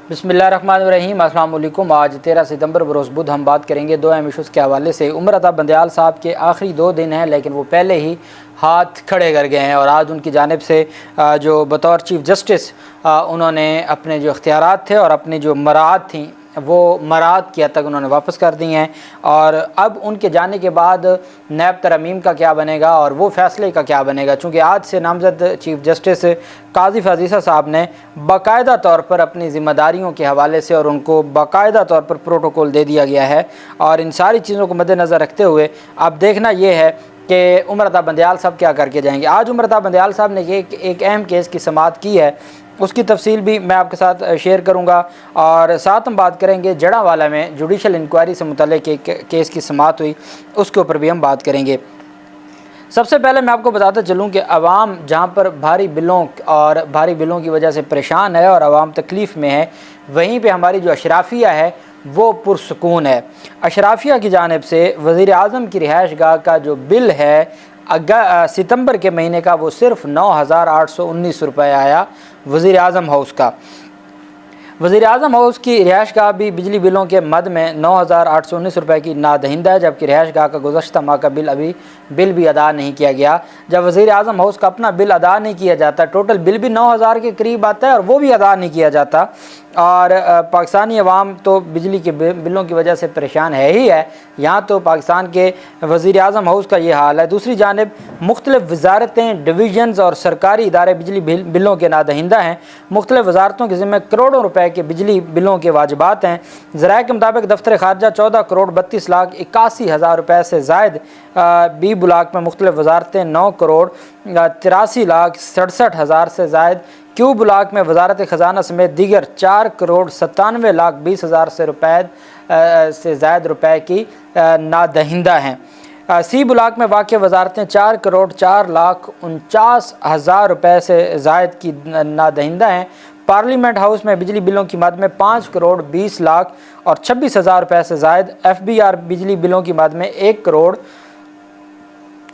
बिस्मिल्लाहिर्रहमानिर्रहीम। अस्सलाम वालेकुम। आज 13 सितंबर बरोज़ बुध हम बात करेंगे दो अहम इशूज़ के हवाले से। उमर अता बंदयाल साहब के आखिरी 2 दिन हैं, लेकिन वो पहले ही हाथ खड़े कर गए हैं और आज उनकी जानिब से जो बतौर चीफ़ जस्टिस उन्होंने अपने जो इख्तियारात थे और अपनी जो मराद थी वो मराद की हद तक उन्होंने वापस कर दी हैं। और अब उनके जाने के बाद नैब तरमीम का क्या बनेगा और वो फ़ैसले का क्या बनेगा, चूँकि आज से नामज़द चीफ़ जस्टिस काज़ी फ़ाज़ीसा साहब ने बाकायदा तौर पर अपनी ज़िम्मेदारियों के हवाले से और उनको बाकायदा तौर पर प्रोटोकॉल दे दिया गया है। और इन सारी चीज़ों को मद्देनज़र रखते हुए अब देखना ये है कि उमर अता बंदयाल साहब क्या करके जाएंगे। आज उमर अता बंदयाल साहब ने एक अहम केस की समाअत की है, उसकी तफसील भी मैं आपके साथ शेयर करूंगा। और साथ हम बात करेंगे जड़ावाला में जुडिशल इंक्वायरी से मुतल्लिक एक केस की समाअत हुई, उसके ऊपर भी हम बात करेंगे। सबसे पहले मैं आपको बताता चलूं कि आवाम जहां पर भारी बिलों की वजह से परेशान है और आवाम तकलीफ़ में है, वहीं पे हमारी जो अशराफिया है वो पुरसकून है। अशराफिया की जानिब से वज़ीर आज़म की रिहाइश गाह का जो बिल है सितंबर के महीने का, वो सिर्फ 9,819 रुपये आया वज़ीर आज़म हाउस का। वज़ीर आज़म हाउस की रिहाइश गाह भी बिजली बिलों के मद में 9,819 रुपये की नादहिंदा है, जबकि रिहाइश गाह का गुज़श्ता माह का बिल भी अदा नहीं किया गया। जब वज़ीर आज़म हाउस का अपना बिल अदा नहीं किया जाता, टोटल बिल भी 9,000 के करीब आता है और वो भी अदा नहीं किया जाता। और पाकिस्तानी अवाम तो बिजली के बिलों की वजह से परेशान है ही है। यहाँ तो पाकिस्तान के वज़ीर आज़म हाउस का ये हाल है। दूसरी जानिब मुख्तलिफ़ वज़ारतें, डिवीज़न्स और सरकारी इदारे बिजली बिलों के नादहिंदा हैं। मुख्तलिफ़ वज़ारतों के ज़िम्मे करोड़ों रुपए के बिजली बिलों के वाजिबात हैं। ज़राए के मुताबिक दफ्तर ख़ारजा 14 करोड़ 32 लाख 81 हज़ार रुपये से ज़ायद बी ब्लाक में मुख्तलिफ़ वज़ारतें 9 करोड़ 83 लाख 67 हज़ार से ज़ायद, क्यू ब्लाक में वजारत ख़जाना समेत दीगर 4 करोड़ 97 लाख 20 हज़ार से ज़ायद रुपए की नादहिंदा हैं। सी ब्लाक में वाक़ वजारतें 4 करोड़ 4 लाख 49 हज़ार रुपये से ज़ायद की नादहिंदा हैं। पार्लियामेंट हाउस में बिजली बिलों की मद में 5 करोड़ 20 लाख और 26 हज़ार रुपये से ज़ायद, FBR बिजली बिलों की मद में 1 करोड़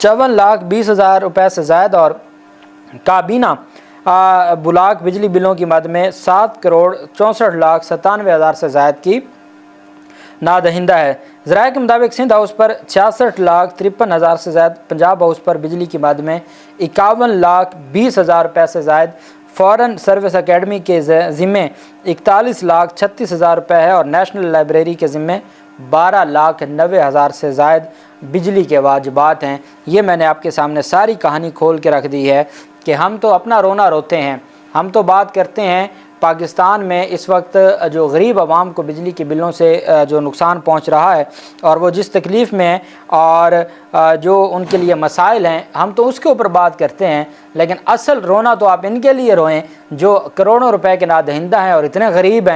54 लाख 20 हज़ार रुपये से ज़ायद और काबीना ब्लाक बिजली बिलों की मद में 7 करोड़ 64 लाख 97 हज़ार से ज़ायद की नादहिंदा है। ज़राए के मुताबिक सिंध हाउस पर 66 लाख 53 हज़ार से ज़ायद, पंजाब हाउस पर बिजली की मद में 51 लाख 20 हज़ार रुपये से ज़ायद, फ़ॉरेन सर्विस अकेडमी के ज़िम्मे 41 लाख 36 हज़ार रुपये है और नेशनल लाइब्रेरी के ज़िम्मे 12 लाख 90 हज़ार से ज़ायद बिजली के वाजिबात हैं। ये मैंने आपके सामने सारी कहानी खोल के रख दी है कि हम तो अपना रोना रोते हैं। हम तो बात करते हैं पाकिस्तान में इस वक्त जो गरीब आवाम को बिजली के बिलों से जो नुकसान पहुंच रहा है और वो जिस तकलीफ़ में है और जो उनके लिए मसाइल हैं, हम तो उसके ऊपर बात करते हैं। लेकिन असल रोना तो आप इनके लिए रोएं जो करोड़ों रुपए के नादहिंदा हैं और इतने गरीब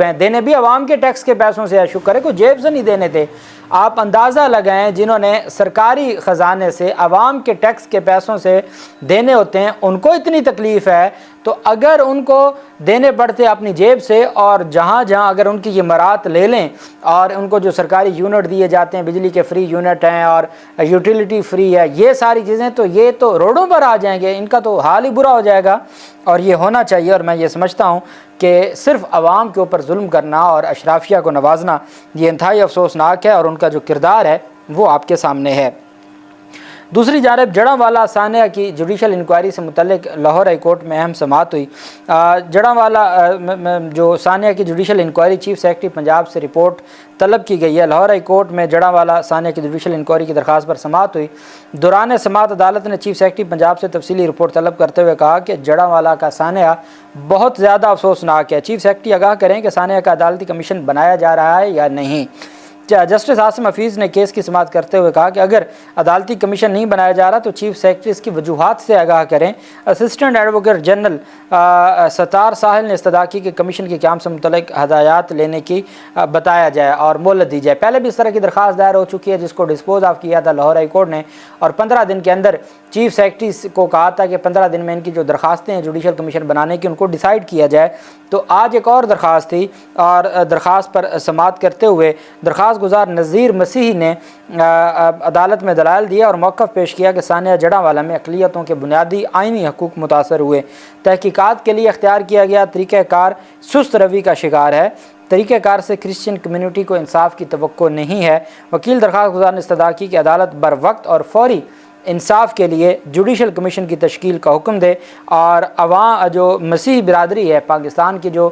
हैं, देने भी आवाम के टैक्स के पैसों से है, शुक्र है कोई जेब से नहीं देने थे। आप अंदाज़ा लगाएं जिन्होंने सरकारी ख़जाने से आवाम के टैक्स के पैसों से देने होते हैं, उनको इतनी तकलीफ़ है, तो अगर उनको देने पड़ते अपनी जेब से और जहाँ अगर उनकी ये मरात ले लें और उनको जो सरकारी यूनिट दिए जाते हैं, बिजली के फ्री यूनिट हैं और यूटिलिटी फ्री है, ये सारी चीज़ें, तो ये तो रोडों पर आ जाएंगे, इनका तो हाल ही बुरा हो जाएगा। और ये होना चाहिए। और मैं ये समझता हूँ कि सिर्फ आवाम के ऊपर जुल्म करना और अशराफिया को नवाजना ये इंतहाई अफसोसनाक है और उनका जो किरदार है वो आपके सामने है। दूसरी जानब जड़ावाला सानिया की जुडिशल इंक्वायरी से मुतल्लिक लाहौर हाई कोर्ट में अहम समाअत हुई। जड़ावाला जो सानिया की judicial inquiry chief secretary Punjab से रिपोर्ट तलब की गई है। लाहौर हाई कोर्ट में जड़ावाला सानिया की जुडिशल इंक्वायरी की दरख्वास्त पर समाअत हुई। दौरान समाअत अदालत ने चीफ सेक्रेटरी पंजाब से तफसीली रिपोर्ट तलब करते हुए कहा कि जड़ावाला का सानिया बहुत ज़्यादा अफसोसनाक है। चीफ सेक्रेटरी आगाह करें कि सानिया का अदालती कमीशन बनाया जा रहा है या नहीं। जस्टिस आसिम हफीज़ ने केस की समाअत करते हुए कहा कि अगर अदालती कमीशन नहीं बनाया जा रहा तो चीफ सेक्रेटरी इसकी वजूहात से आगाह करें। असिस्टेंट एडवोकेट जनरल सतार साहिल ने इस्तदा की कि कमीशन के क़याम से मुतल्लिक हदायत लेने की बताया जाए और मोहलत दी जाए। पहले भी इस तरह की दरख्वास्त दायर हो चुकी है जिसको डिस्पोज ऑफ किया था लाहौर हाई कोर्ट ने और 15 दिन के अंदर चीफ सेक्रेटरी को कहा था कि 15 दिन में इनकी जो दरख्वास्तें हैं जुडिशल कमीशन बनाने की उनको डिसाइड किया जाए। तो आज एक और दरख्वास्त थी और दरख्वास्त पर समाअत करते हुए दरख्वास्त درخواست گزار نذیر مسیحی نے عدالت میں دلائل دیا اور موقف پیش کیا کہ ثانیہ جڑاں میں اقلیتوں کے بنیادی آئینی حقوق متاثر ہوئے۔ تحقیقات کے لیے اختیار کیا گیا طریقہ کار سست روی کا شکار ہے۔ طریقہ کار سے کرسچن کمیونٹی کو انصاف کی توقع نہیں ہے۔ وکیل درخواست گزار نے استدعا کی کہ عدالت بر وقت اور فوری انصاف کے لیے جوڈیشل کمیشن کی تشکیل کا حکم دے، اور عوام جو مسیحی برادری ہے، پاکستان کی جو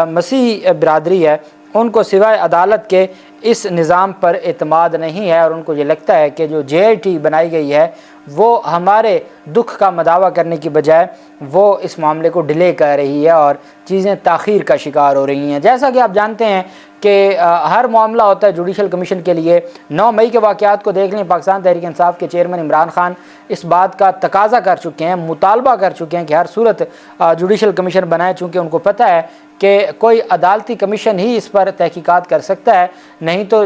مسیحی برادری ہے، ان کو سوائے عدالت کے اس نظام پر اعتماد نہیں ہے، اور ان کو یہ لگتا ہے کہ جو JIT بنائی گئی ہے وہ ہمارے دکھ کا مداوع کرنے کی بجائے وہ اس معاملے کو ڈیلے کر رہی ہے اور چیزیں تاخیر کا شکار ہو رہی ہیں۔ جیسا کہ آپ جانتے ہیں کہ ہر معاملہ ہوتا ہے جوڈیشل کمیشن کے لیے۔ 9 مئی کے واقعات کو دیکھ لیں، پاکستان تحریک انصاف کے چیئرمین عمران خان اس بات کا تقاضا کر چکے ہیں، مطالبہ کر چکے ہیں کہ ہر صورت جوڈیشل کمیشن بنائے، چونکہ ان کو پتہ ہے کہ کوئی عدالتی کمیشن ہی اس پر تحقیقات کر سکتا ہے، نہیں تو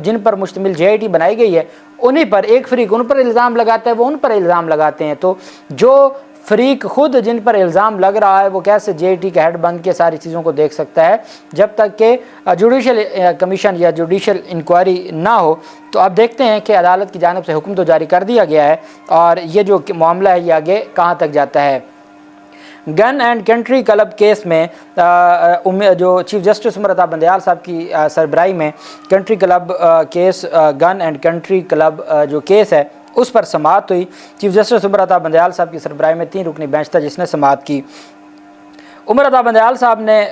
جن پر مشتمل JIT بنائی گئی ہے انہی پر ایک فریق ان پر الزام لگاتا ہے، وہ ان پر الزام لگاتے ہیں، تو جو فریق خود جن پر الزام لگ رہا ہے وہ کیسے JIT کا ہیڈ بن کے ساری چیزوں کو دیکھ سکتا ہے جب تک کہ جوڈیشل کمیشن یا جوڈیشل انکوائری نہ ہو۔ تو آپ دیکھتے ہیں کہ عدالت کی جانب سے حکم تو جاری کر دیا گیا ہے، اور یہ جو معاملہ ہے یہ آگے کہاں تک جاتا ہے۔ گن اینڈ کنٹری کلب کیس میں جو چیف جسٹس عمر عطا بندیال صاحب کی سربراہی میں country club case, gun and country club جو کیس ہے اس پر سماعت ہوئی۔ چیف جسٹس عمر عطا بندیال صاحب کی سربراہی میں 3 رکنی بینچ تھا جس نے سماعت کی۔ عمر عطا بندیال صاحب نے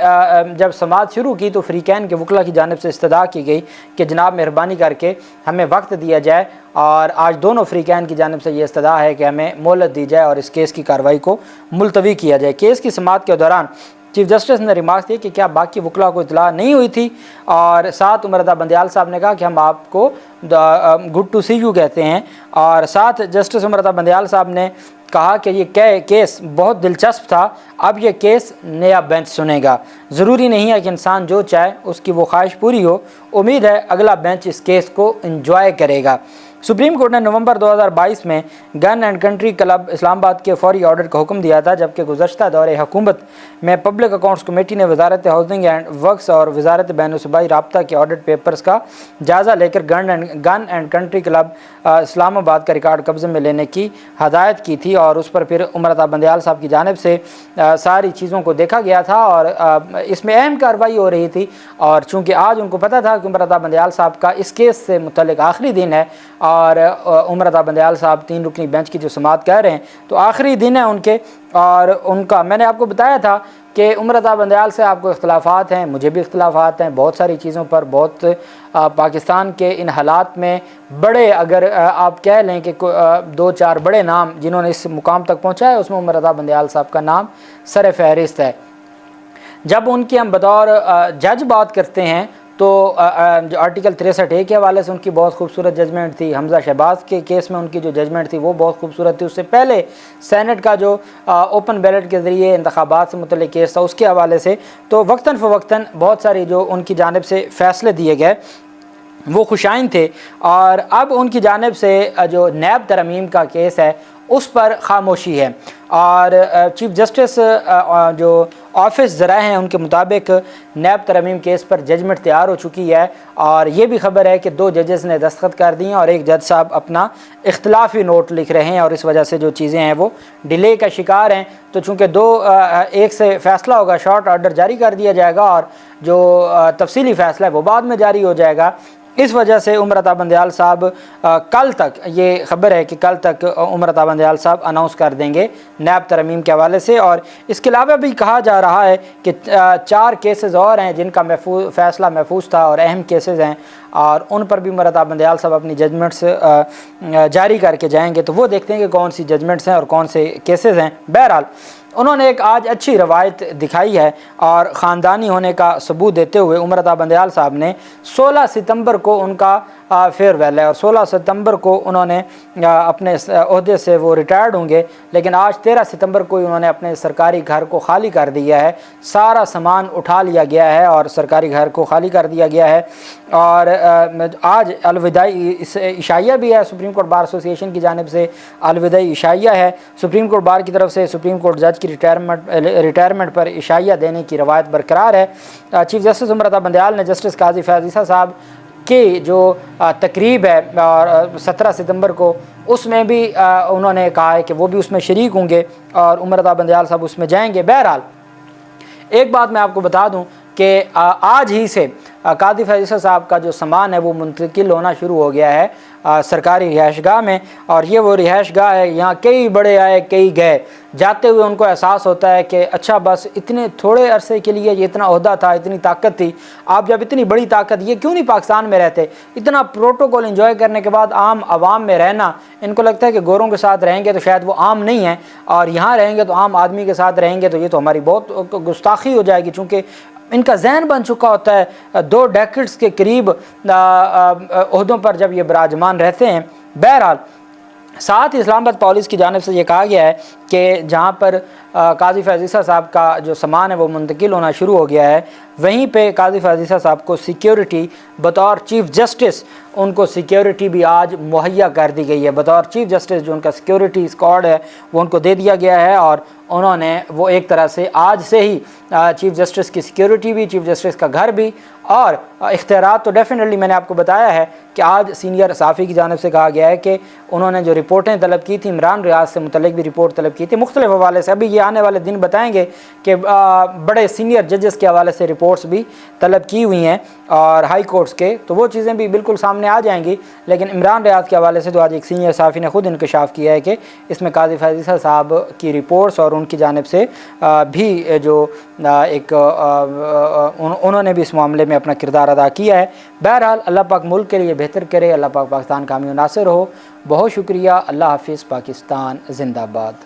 جب سماعت شروع کی تو فریقین کے وکلا کی جانب سے استدعا کی گئی کہ جناب مہربانی کر کے ہمیں وقت دیا جائے، اور آج دونوں فریقین کی جانب سے یہ استدعا ہے کہ ہمیں مہلت دی جائے اور اس کیس کی کارروائی کو ملتوی کیا جائے۔ کیس کی سماعت کے دوران چیف جسٹس نے ریمارکس دیے کہ کیا باقی وکلا کو اطلاع نہیں ہوئی تھی، اور ساتھ عمر عطا بندیال صاحب نے کہا کہ ہم آپ کو گڈ ٹو سی یو کہتے ہیں، اور ساتھ جسٹس عمر عطا بندیال صاحب نے کہا کہ یہ کیس بہت دلچسپ تھا، اب یہ کیس نیا بینچ سنے گا، ضروری نہیں ہے کہ انسان جو چاہے اس کی وہ خواہش پوری ہو، امید ہے اگلا بینچ اس کیس کو انجوائے کرے گا۔ سپریم کورٹ نے نومبر 2022 میں گن اینڈ کنٹری کلب اسلام آباد کے فوری آڈٹ کا حکم دیا تھا، جبکہ گزشتہ دور حکومت میں پبلک اکاؤنٹس کمیٹی نے وزارت ہاؤسنگ اینڈ ورکس اور وزارت بین الصوبائی رابطہ کے آڈٹ پیپرز کا جائزہ لے کر گن اینڈ کنٹری کلب اسلام آباد کا ریکارڈ قبضے میں لینے کی ہدایت کی تھی، اور اس پر پھر عمر عطا بندیال صاحب کی جانب سے ساری چیزوں کو دیکھا گیا تھا، اور اس میں اہم کارروائی ہو رہی تھی، اور چونکہ آج ان کو پتہ تھا کہ عمر عطا بندیال صاحب کا اس کیس سے متعلق آخری دن ہے، اور عمر عطا بندیال صاحب 3 رکنی بینچ کی جو سماعت کہہ رہے ہیں تو آخری دن ہے ان کے، اور ان کا میں نے آپ کو بتایا تھا کہ عمر عطا بندیال سے آپ کو اختلافات ہیں، مجھے بھی اختلافات ہیں بہت ساری چیزوں پر، بہت پاکستان کے ان حالات میں بڑے، اگر آپ کہہ لیں کہ 2-4 بڑے نام جنہوں نے اس مقام تک پہنچا ہے اس میں عمر عطا بندیال صاحب کا نام سر فہرست ہے۔ جب ان کی ہم بطور جج بات کرتے ہیں تو جو آرٹیکل 63A کے حوالے سے ان کی بہت خوبصورت ججمنٹ تھی، حمزہ شہباز کے کیس میں ان کی جو ججمنٹ تھی وہ بہت خوبصورت تھی، اس سے پہلے سینٹ کا جو اوپن بیلٹ کے ذریعے انتخابات سے متعلق کیس تھا اس کے حوالے سے، تو وقتاً فوقتاً بہت ساری جو ان کی جانب سے فیصلے دیے گئے وہ خوشائن تھے، اور اب ان کی جانب سے جو نیب ترمیم کا کیس ہے اس پر خاموشی ہے، اور چیف جسٹس جو آفس ذرائع ہیں ان کے مطابق نیب ترمیم کیس پر ججمنٹ تیار ہو چکی ہے، اور یہ بھی خبر ہے کہ 2 ججز نے دستخط کر دی ہیں اور ایک جج صاحب اپنا اختلافی نوٹ لکھ رہے ہیں، اور اس وجہ سے جو چیزیں ہیں وہ ڈیلے کا شکار ہیں۔ تو چونکہ ایک سے فیصلہ ہوگا، شارٹ آرڈر جاری کر دیا جائے گا، اور جو تفصیلی فیصلہ ہے وہ بعد میں جاری ہو جائے گا، اس وجہ سے عمر عطا بندیال صاحب کل تک، یہ خبر ہے کہ کل تک عمر عطا بندیال صاحب اناؤنس کر دیں گے نیب ترمیم کے حوالے سے۔ اور اس کے علاوہ بھی کہا جا رہا ہے کہ 4 کیسز اور ہیں جن کا فیصلہ محفوظ تھا اور اہم کیسز ہیں، اور ان پر بھی عمر عطا بندیال صاحب اپنی ججمنٹس جاری کر کے جائیں گے، تو وہ دیکھتے ہیں کہ کون سی ججمنٹس ہیں اور کون سے کیسز ہیں۔ بہرحال انہوں نے ایک آج اچھی روایت دکھائی ہے، اور خاندانی ہونے کا ثبوت دیتے ہوئے عمر عطا بندیال صاحب نے 16 ستمبر کو ان کا फेयरवेल है और 16 सितंबर को उन्होंने अपने ओहदे से वो रिटायर्ड होंगे। लेकिन आज 13 सितंबर को ही उन्होंने अपने सरकारी घर को खाली कर दिया है, सारा सामान उठा लिया गया है और सरकारी घर को खाली कर दिया गया है। और आज अलविदाई इशाइया भी है, सुप्रीम कोर्ट बार एसोसिएशन की जानिब से अलविदाई इशाइया है। सुप्रीम कोर्ट बार की तरफ से सुप्रीम कोर्ट जज की रिटायरमेंट पर इशाइया देने की रवायत बरकरार है। चीफ जस्टिस उमर अता बंदयाल ने जस्टिस काजी फैज़ ईसा साहब की जो तकरीब है और 17 सितंबर को, उसमें भी उन्होंने कहा है कि वो भी उसमें शरीक होंगे और उमर अता बंदयाल साहब उसमें जाएंगे। बहरहाल एक बात मैं आपको बता दूं कि आज ही से कादी फैज़ ईसा साहब का जो सामान है वो मुंतकिल होना शुरू हो गया है सरकारी रिहाइशगाह में। और ये वो रिहाइशगाह है, यहाँ कई बड़े आए कई गए, जाते हुए उनको एहसास होता है कि अच्छा बस इतने थोड़े अरसे के लिए ये इतना ओहदा था, इतनी ताकत थी, आप जब इतनी बड़ी ताकत, ये क्यों नहीं पाकिस्तान में रहते? इतना प्रोटोकॉल एंजॉय करने के बाद आम आवाम में रहना, इनको लगता है कि गोरों के साथ रहेंगे तो शायद वो आम नहीं है और यहाँ रहेंगे तो आम आदमी के साथ रहेंगे तो ये तो हमारी बहुत गुस्ताखी हो जाएगी। चूँकि इनका जहन बन चुका होता है 2 डेकेड्स के करीब ओहदों पर जब ये विराजमान रहते हैं। बहरहाल साथ ही इस्लामाबाद पुलिस की जानिब से ये कहा गया है कि जहाँ पर काजी फैज़ ईसा साहब का जो सामान है वो मुंतकिल होना शुरू हो गया है, वहीं पे काजी फैज़ ईसा साहब को सिक्योरिटी बतौर चीफ़ जस्टिस, उनको सिक्योरिटी भी आज मुहैया कर दी गई है। बतौर चीफ़ जस्टिस जो उनका सिक्योरिटी स्क्वाड है वो उनको दे दिया गया है और उन्होंने वो एक तरह से आज से ही चीफ़ जस्टिस की सिक्योरिटी भी, चीफ़ जस्टिस का घर भी और इख्तियारात तो डेफिनेटली मैंने आपको बताया है कि आज सीनियर साफ़ी की जानिब से कहा गया है कि उन्होंने जो रिपोर्टें तलब की थी, इमरान रियाज से मुतल्लिक भी रिपोर्ट तलब की थी मुख्तलिफ़ हवाले से। अभी ये आने वाले दिन बताएंगे कि बड़े सीनियर जजेस के हवाले से रिपोर्ट्स भी तलब की हुई हैं और हाई कोर्ट्स के, तो वो चीज़ें भी बिल्कुल सामने आ जाएंगी। लेकिन इमरान रियाज के हवाले से तो आज एक सीनियर साफ़ी ने खुद इंकशाफ किया है कि इसमें काजी फैज़ ईसा साहब की रिपोर्ट्स और उनकी जानिब से भी जो एक उन्होंने भी इस मामले में अपना किरदार अदा किया है। बहरहाल अल्लाह पाक मुल्क के लिए बेहतर करे, अल्लाह पाक पाकिस्तान कामयाब नासिर हो। बहुत शुक्रिया। अल्लाह हाफिज़। पाकिस्तान जिंदाबाद।